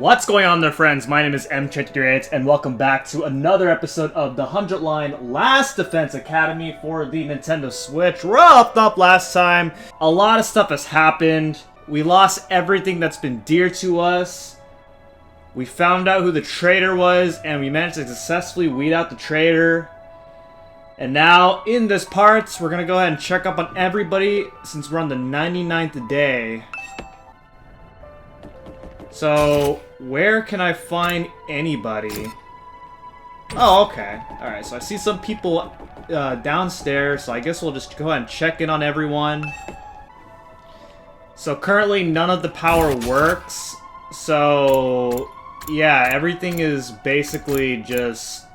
What's going on there, friends? My name is M38, and welcome back to another episode of the 100-line Last Defense Academy for the Nintendo Switch. Wrapped up last time. A lot of stuff has happened. We lost everything that's been dear to us. We found out who the traitor was, and we managed to successfully weed out the traitor. And now, in this part, we're gonna go ahead and check up on everybody since we're on the 99th day. So, where can I find anybody? Oh, okay. Alright, so I see some people downstairs, so I guess we'll just go ahead and check in on everyone. So currently none of the power works, so yeah, everything is basically just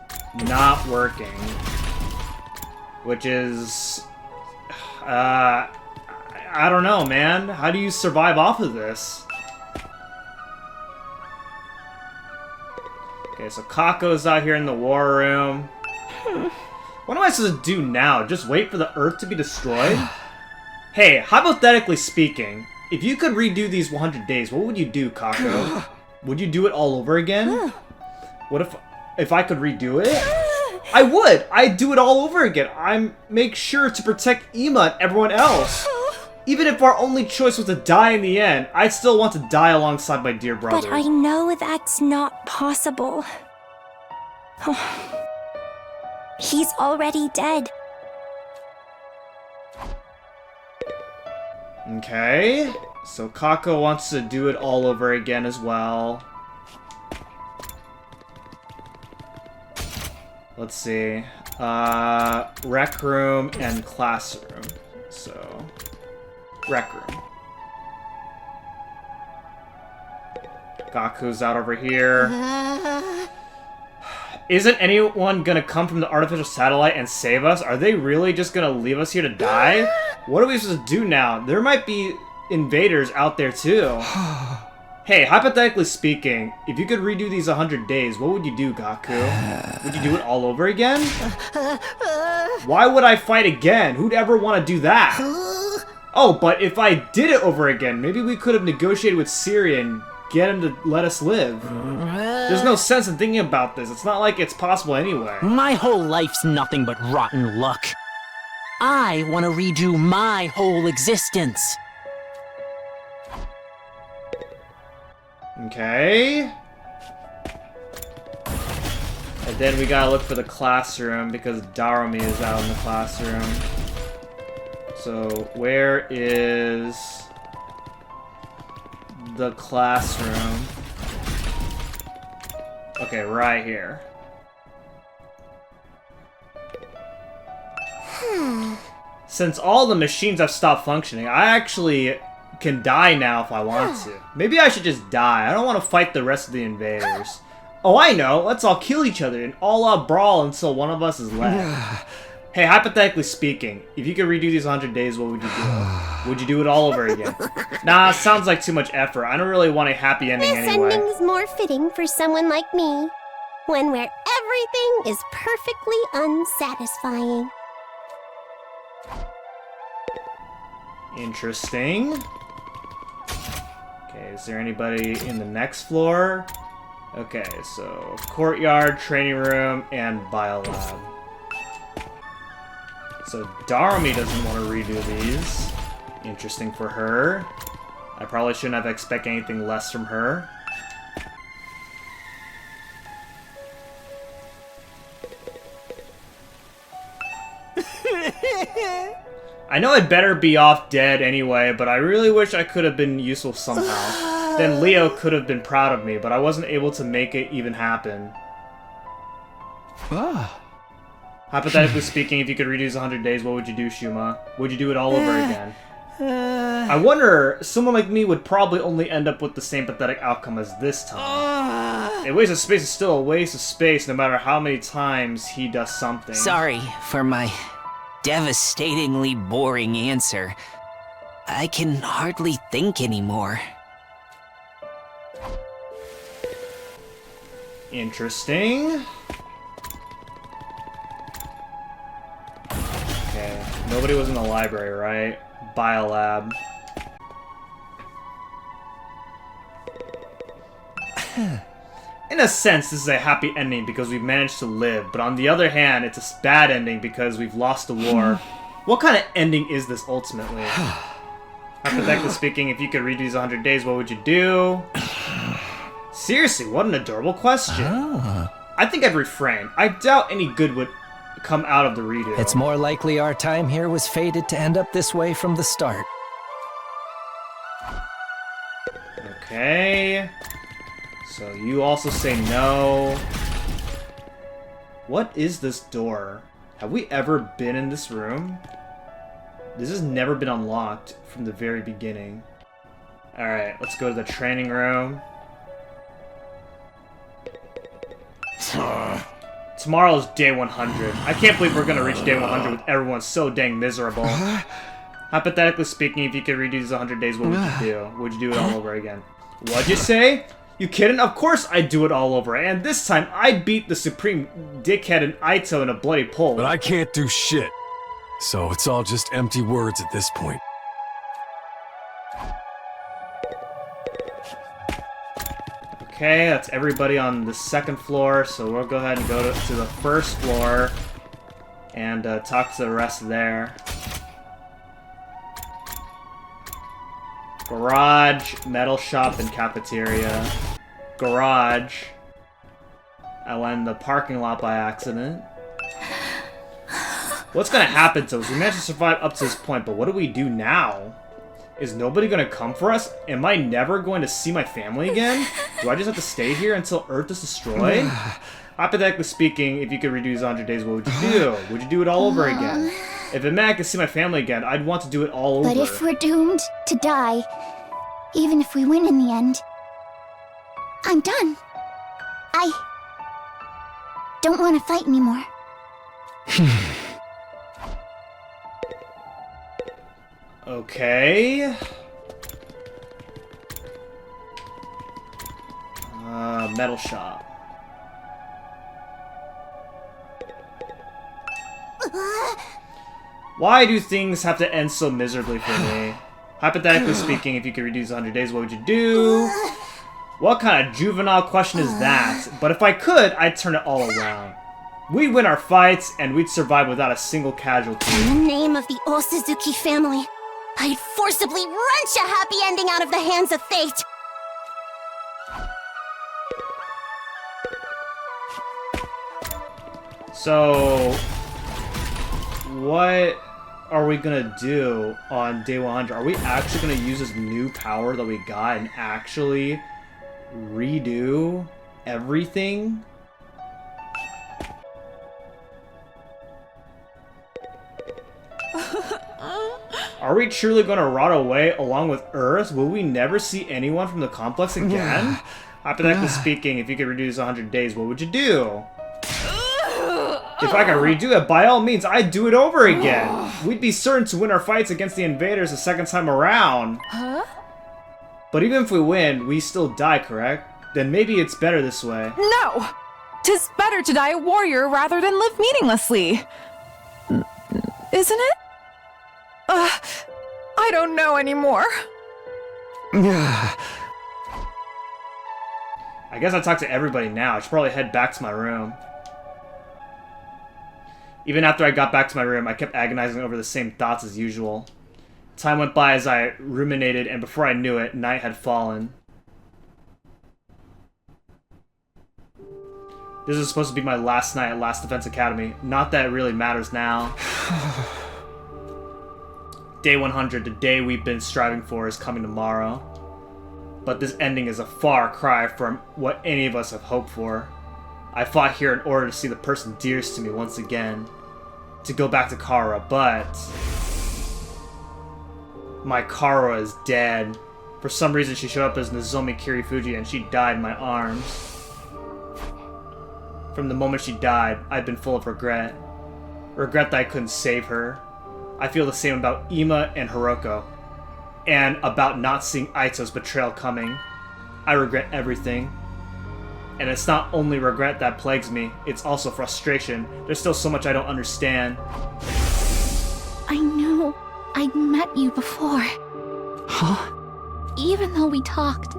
not working. Which is... I don't know, man. How do you survive off of this? Okay, so Kako's out here in the war room. What am I supposed to do now? Just wait for the Earth to be destroyed? Hey, hypothetically speaking, if you could redo these 100 days, what would you do, Kako? Would you do it all over again? What if I could redo it? I would! I'd do it all over again. I make sure to protect Ima and everyone else. Even if our only choice was to die in the end, I'd still want to die alongside my dear brother. But I know that's not possible. He's already dead. Okay, so Kako wants to do it all over again as well. Let's see. Rec room and classroom. So... Rec room. Gaku's out over here. Isn't anyone gonna come from the artificial satellite and save us? Are they really just gonna leave us here to die? What are we supposed to do now? There might be invaders out there too. Hey, hypothetically speaking, if you could redo these 100 days, what would you do, Gaku? Would you do it all over again? Why would I fight again? Who'd ever want to do that? Oh, but if I did it over again, maybe we could have negotiated with Syria and get him to let us live. There's no sense in thinking about this. It's not like it's possible anyway. My whole life's nothing but rotten luck. I want to redo my whole existence. Okay. And then we gotta look for the classroom because Darumi is out in the classroom. So, where is the classroom? Okay, right here. Since all the machines have stopped functioning, I actually can die now if I want to. Maybe I should just die. I don't want to fight the rest of the invaders. Oh, I know. Let's all kill each other and all-out brawl until one of us is left. Hey, hypothetically speaking, if you could redo these 100 days, what would you do? Would you do it all over again? Nah, sounds like too much effort. I don't really want a happy ending anyway. This ending's more fitting for someone like me. One where everything is perfectly unsatisfying. Interesting. Okay, is there anybody in the next floor? Okay, so courtyard, training room, and biolab. So Darumi doesn't want to redo these. Interesting for her. I probably shouldn't have expected anything less from her. I know I'd better be off dead anyway, but I really wish I could have been useful somehow. Then Leo could have been proud of me, but I wasn't able to make it even happen. Hypothetically speaking, if you could reduce 100 days, what would you do, Shuma? Would you do it all over again? I wonder, someone like me would probably only end up with the same pathetic outcome as this time. A waste of space is still a waste of space, no matter how many times he does something. Sorry for my devastatingly boring answer. I can hardly think anymore. Interesting. Okay, nobody was in the library, right? Biolab. In a sense, this is a happy ending because we've managed to live, but on the other hand, it's a bad ending because we've lost the war. What kind of ending is this ultimately? Hypothetically speaking, if you could redo these 100 days, what would you do? Seriously, what an adorable question. I think I'd refrain. I doubt any good would come out of the redo. It's more likely our time here was fated to end up this way from the start. Okay. So you also say no. What is this door? Have we ever been in this room? This has never been unlocked from the very beginning. Alright, let's go to the training room. Tomorrow is day 100. I can't believe we're gonna reach day 100 with everyone so dang miserable. Hypothetically speaking, if you could redo these 100 days, what would you do? Would you do it all over again? What'd you say? You kidding? Of course I'd do it all over, and this time I'd beat the supreme dickhead and Aito in a bloody pole. But I can't do shit. So it's all just empty words at this point. Okay, that's everybody on the second floor, so we'll go ahead and go to the first floor and talk to the rest there. Garage, metal shop, and cafeteria. Garage. I went in the parking lot by accident. What's gonna happen to us? We managed to survive up to this point, but what do we do now? Is nobody gonna come for us? Am I never going to see my family again? Do I just have to stay here until Earth is destroyed? Hypothetically speaking, if you could redo these 100 days, what would you do? Would you do it all over again? If it meant I could see my family again, I'd want to do it all over. But if we're doomed to die, even if we win in the end, I'm done. I don't want to fight anymore. Okay. Metal shop. Why do things have to end so miserably for me? Hypothetically speaking, if you could reduce 100 days, what would you do? What kind of juvenile question is that? But if I could, I'd turn it all around. We'd win our fights, and we'd survive without a single casualty. In the name of the Osuzuki family, I'd forcibly wrench a happy ending out of the hands of fate. So, what are we gonna do on day 100? Are we actually gonna use this new power that we got and actually redo everything? Are we truly going to rot away along with Earth? Will we never see anyone from the complex again? Hypothetically speaking, if you could reduce 100 days, what would you do? If I could redo it, by all means, I'd do it over again. We'd be certain to win our fights against the invaders the second time around. But even if we win, we still die, correct? Then maybe it's better this way. No! 'Tis better to die a warrior rather than live meaninglessly. Isn't it? I don't know anymore. I guess I talked to everybody now. I should probably head back to my room. Even after I got back to my room, I kept agonizing over the same thoughts as usual. Time went by as I ruminated, and before I knew it, night had fallen. This is supposed to be my last night at Last Defense Academy. Not that it really matters now. Day 100, the day we've been striving for, is coming tomorrow. But this ending is a far cry from what any of us have hoped for. I fought here in order to see the person dearest to me once again. To go back to Kara, but... my Kara is dead. For some reason she showed up as Nozomi Kirifuji and she died in my arms. From the moment she died, I've been full of regret. Regret that I couldn't save her. I feel the same about Ima and Hiroko. And about not seeing Aito's betrayal coming. I regret everything. And it's not only regret that plagues me, it's also frustration. There's still so much I don't understand. I know I'd met you before. Huh? Even though we talked,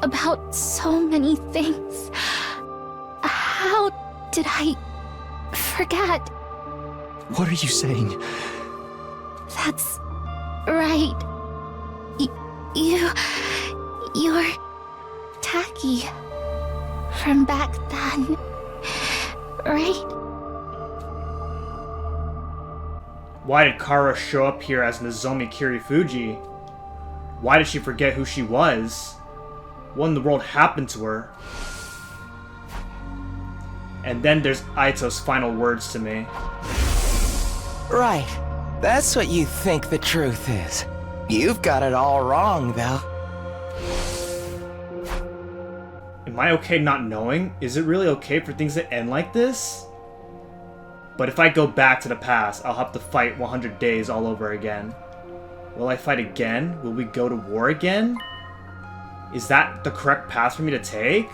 about so many things. How did I forget? What are you saying? That's right. You're Tacky from back then, right? Why did Kara show up here as Nozomi Kirifuji? Why did she forget who she was? What in the world happened to her? And then there's Aito's final words to me. Right. That's what you think the truth is. You've got it all wrong, though. Am I okay not knowing? Is it really okay for things to end like this? But if I go back to the past, I'll have to fight 100 days all over again. Will I fight again? Will we go to war again? Is that the correct path for me to take?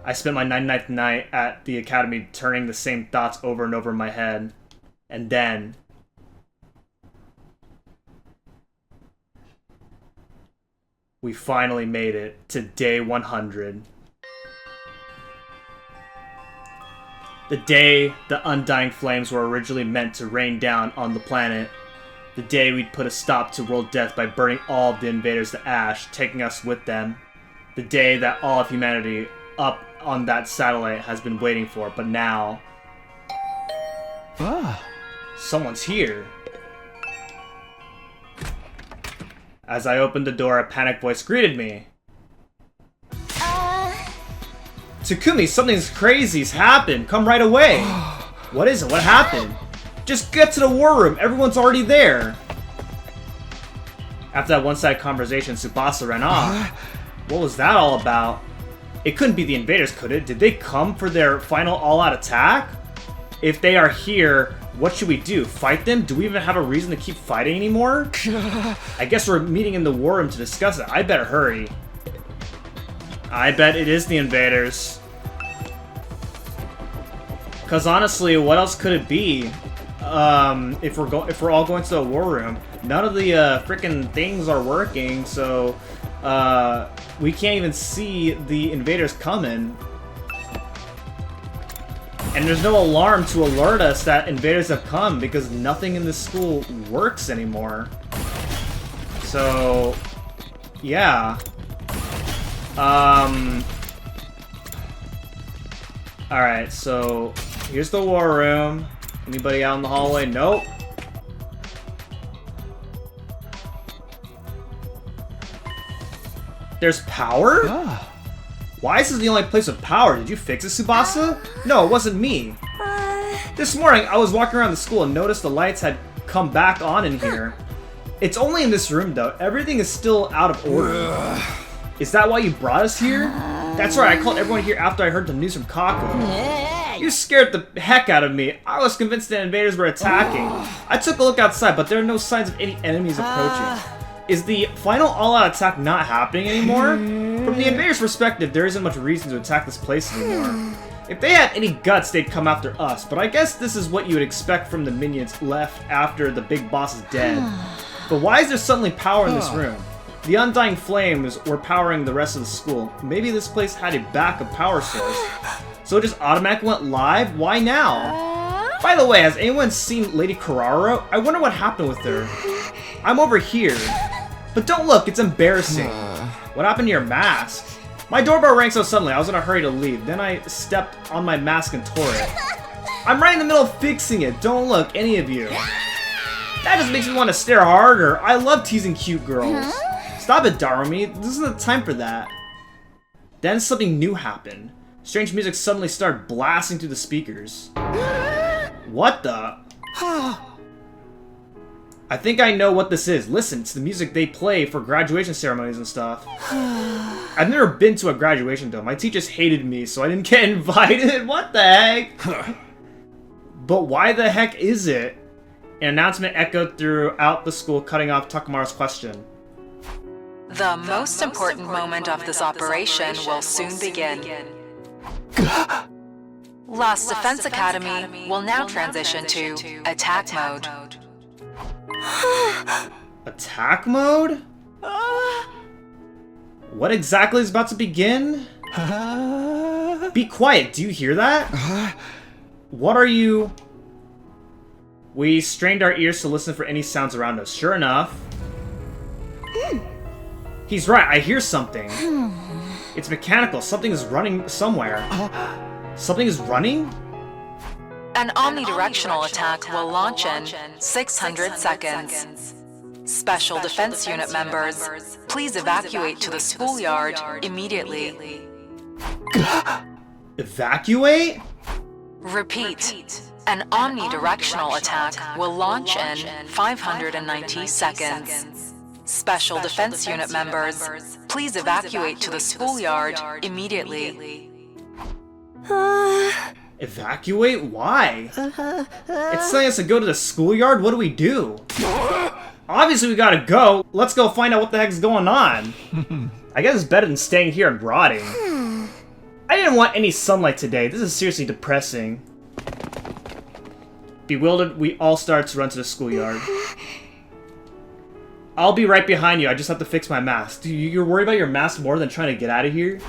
I spent my 99th night at the academy turning the same thoughts over and over in my head. And then... we finally made it to day 100. The day the undying flames were originally meant to rain down on the planet. The day we'd put a stop to world death by burning all of the invaders to ash, taking us with them. The day that all of humanity up on that satellite has been waiting for, but now... someone's here. As I opened the door, a panicked voice greeted me. Takumi, something's crazy's happened. Come right away. What is it? What happened? Just get to the war room. Everyone's already there. After that one-sided conversation, Tsubasa ran off. What was that all about? It couldn't be the invaders, could it? Did they come for their final all-out attack? If they are here, what should we do? Fight them? Do we even have a reason to keep fighting anymore? I guess we're meeting in the war room to discuss it. I better hurry. I bet it is the invaders. Cause honestly, what else could it be? If we're all going to the war room, none of the freaking things are working, so we can't even see the invaders coming. And there's no alarm to alert us that invaders have come because nothing in this school works anymore. So, yeah. Alright, so here's the war room. Anybody out in the hallway? Nope. There's power? Why is this the only place with power? Did you fix it, Tsubasa? No, it wasn't me. This morning, I was walking around the school and noticed the lights had come back on in here. It's only in this room, though. Everything is still out of order. Is that why you brought us here? That's right, I called everyone here after I heard the news from Kako. You scared the heck out of me. I was convinced the invaders were attacking. I took a look outside, but there are no signs of any enemies approaching. Is the final all-out attack not happening anymore? From the invaders' perspective, there isn't much reason to attack this place anymore. If they had any guts, they'd come after us, but I guess this is what you would expect from the minions left after the big boss is dead. But why is there suddenly power in this room? The undying flames were powering the rest of the school. Maybe this place had a backup power source. So it just automatically went live? Why now? By the way, has anyone seen Lady Kararo? I wonder what happened with her. I'm over here. But don't look, it's embarrassing. What happened to your mask? My doorbell rang so suddenly, I was in a hurry to leave. Then I stepped on my mask and tore it. I'm right in the middle of fixing it. Don't look, any of you. That just makes me want to stare harder. I love teasing cute girls. Stop it, Darumi. This isn't the time for that. Then something new happened. Strange music suddenly started blasting through the speakers. What the? I think I know what this is. Listen, it's the music they play for graduation ceremonies and stuff. I've never been to a graduation though. My teachers hated me, so I didn't get invited. What the heck? But why the heck is it? An announcement echoed throughout the school, cutting off Takamaru's question. The most important moment of this operation will soon begin. Lost Defense Academy will now transition to attack mode. Attack mode? What exactly is about to begin? Be quiet, do you hear that? What are you... We strained our ears to listen for any sounds around us. Sure enough. He's right, I hear something. It's mechanical, something is running somewhere. Something is running? An omnidirectional attack will launch in 600 seconds. Special Defense Unit members, please evacuate to the schoolyard immediately. Evacuate? Repeat. An omnidirectional attack will launch in 590 seconds. Special Defense Unit members, please evacuate to the schoolyard immediately. Evacuate? Why? It's telling us to go to the schoolyard? What do we do? Obviously we gotta go. Let's go find out what the heck's going on. I guess it's better than staying here and rotting. I didn't want any sunlight today. This is seriously depressing. Bewildered, we all start to run to the schoolyard. I'll be right behind you. I just have to fix my mask. Dude, you're worried about your mask more than trying to get out of here?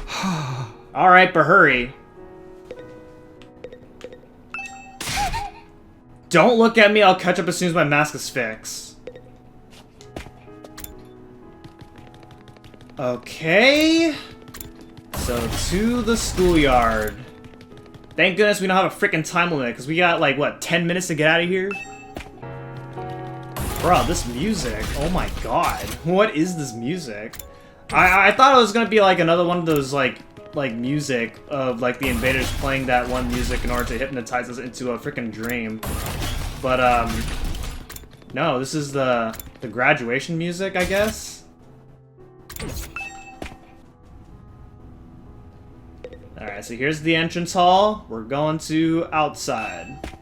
Alright, but hurry. Don't look at me. I'll catch up as soon as my mask is fixed. Okay. So, to the schoolyard. Thank goodness we don't have a freaking time limit, because we got, like, what, 10 minutes to get out of here? Bro, this music. Oh my god. What is this music? I thought it was gonna be, like, another one of those, like music of, like, the Invaders playing that one music in order to hypnotize us into a freaking dream. But, no, this is the graduation music, I guess? Alright, so here's the entrance hall. We're going to outside.